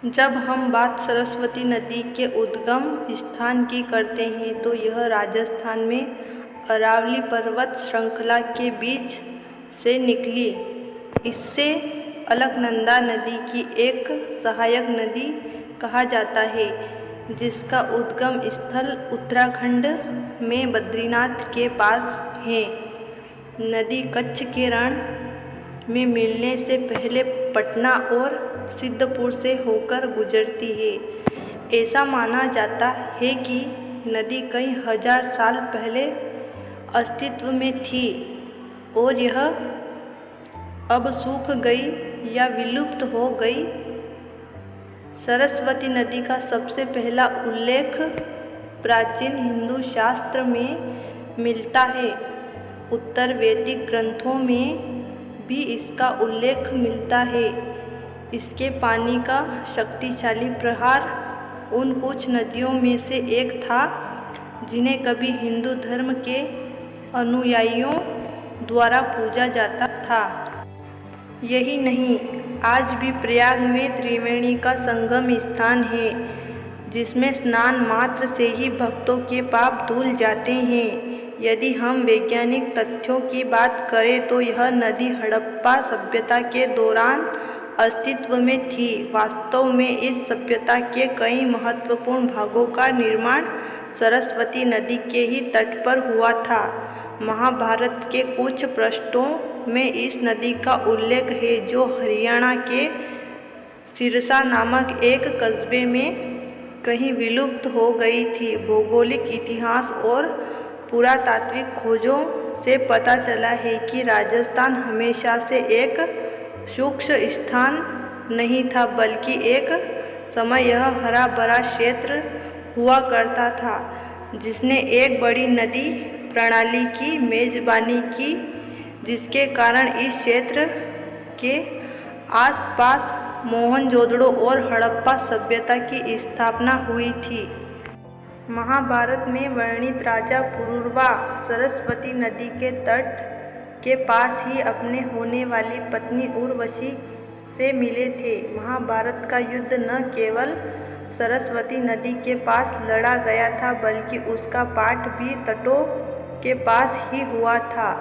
जब हम बात सरस्वती नदी के उद्गम स्थान की करते हैं तो यह राजस्थान में अरावली पर्वत श्रृंखला के बीच से निकली। इससे अलकनंदा नदी की एक सहायक नदी कहा जाता है, जिसका उद्गम स्थल उत्तराखंड में बद्रीनाथ के पास है। नदी कच्छ के रण में मिलने से पहले पटना और सिद्धपुर से होकर गुजरती है। ऐसा माना जाता है कि नदी कई हजार साल पहले अस्तित्व में थी और यह अब सूख गई या विलुप्त हो गई। सरस्वती नदी का सबसे पहला उल्लेख प्राचीन हिंदू शास्त्र में मिलता है। उत्तर वैदिक ग्रंथों में भी इसका उल्लेख मिलता है। इसके पानी का शक्तिशाली प्रहार उन कुछ नदियों में से एक था जिन्हें कभी हिंदू धर्म के अनुयायियों द्वारा पूजा जाता था। यही नहीं, आज भी प्रयाग में त्रिवेणी का संगम स्थान है, जिसमें स्नान मात्र से ही भक्तों के पाप धुल जाते हैं। यदि हम वैज्ञानिक तथ्यों की बात करें तो यह नदी हड़प्पा सभ्यता के दौरान अस्तित्व में थी। वास्तव में इस सभ्यता के कई महत्वपूर्ण भागों का निर्माण सरस्वती नदी के ही तट पर हुआ था। महाभारत के कुछ पृष्ठों में इस नदी का उल्लेख है, जो हरियाणा के सिरसा नामक एक कस्बे में कहीं विलुप्त हो गई थी। भौगोलिक इतिहास और पुरातात्विक खोजों से पता चला है कि राजस्थान हमेशा से एक शुष्क स्थान नहीं था, बल्कि एक समय यह हरा भरा क्षेत्र हुआ करता था, जिसने एक बड़ी नदी प्रणाली की मेजबानी की, जिसके कारण इस क्षेत्र के आसपास मोहनजोदड़ो और हड़प्पा सभ्यता की स्थापना हुई थी। महाभारत में वर्णित राजा पुरुरवा सरस्वती नदी के तट के पास ही अपने होने वाली पत्नी उर्वशी से मिले थे। महाभारत का युद्ध न केवल सरस्वती नदी के पास लड़ा गया था, बल्कि उसका पाठ भी तटों के पास ही हुआ था।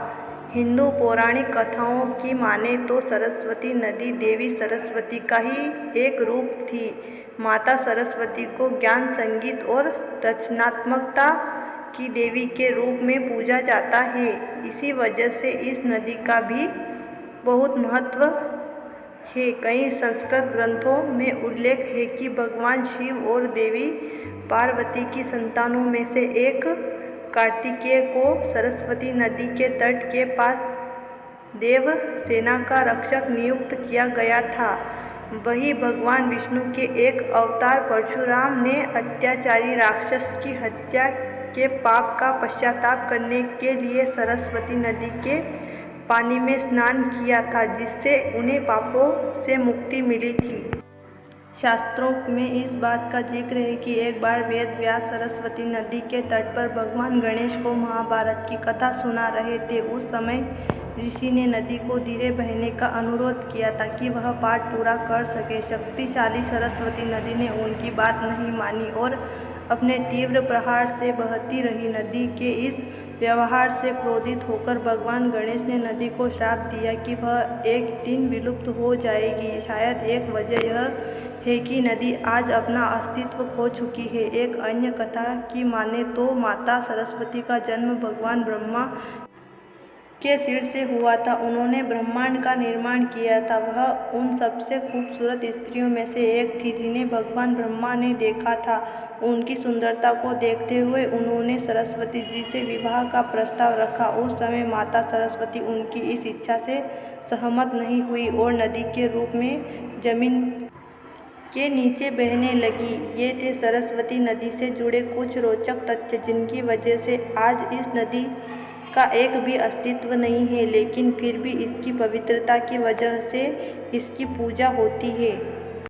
हिंदू पौराणिक कथाओं की माने तो सरस्वती नदी देवी सरस्वती का ही एक रूप थी। माता सरस्वती को ज्ञान, संगीत और रचनात्मकता की देवी के रूप में पूजा जाता है। इसी वजह से इस नदी का भी बहुत महत्व है। कई संस्कृत ग्रंथों में उल्लेख है कि भगवान शिव और देवी पार्वती की संतानों में से एक कार्तिकेय को सरस्वती नदी के तट के पास देव सेना का रक्षक नियुक्त किया गया था। वही भगवान विष्णु के एक अवतार परशुराम ने अत्याचारी राक्षस की हत्या के पाप का पश्चाताप करने के लिए सरस्वती नदी के पानी में स्नान किया था, जिससे उन्हें पापों से मुक्ति मिली थी। शास्त्रों में इस बात का जिक्र है कि एक बार वेद व्यास सरस्वती नदी के तट पर भगवान गणेश को महाभारत की कथा सुना रहे थे। उस समय ऋषि ने नदी को धीरे बहने का अनुरोध किया ताकि वह पाठ पूरा कर सके। शक्तिशाली सरस्वती नदी ने उनकी बात नहीं मानी और अपने तीव्र प्रहार से बहती रही। नदी के इस व्यवहार से क्रोधित होकर भगवान गणेश ने नदी को श्राप दिया कि वह एक दिन विलुप्त हो जाएगी। शायद एक वजह यह है कि नदी आज अपना अस्तित्व खो चुकी है। एक अन्य कथा की माने तो माता सरस्वती का जन्म भगवान ब्रह्मा के सिर से हुआ था। उन्होंने ब्रह्मांड का निर्माण किया था। वह उन सबसे खूबसूरत स्त्रियों में से एक थी जिन्हें भगवान ब्रह्मा ने देखा था। उनकी सुंदरता को देखते हुए उन्होंने सरस्वती जी से विवाह का प्रस्ताव रखा। उस समय माता सरस्वती उनकी इस इच्छा से सहमत नहीं हुई और नदी के रूप में जमीन के नीचे बहने लगी। ये थे सरस्वती नदी से जुड़े कुछ रोचक तथ्य, जिनकी वजह से आज इस नदी का एक भी अस्तित्व नहीं है, लेकिन फिर भी इसकी पवित्रता की वजह से इसकी पूजा होती है।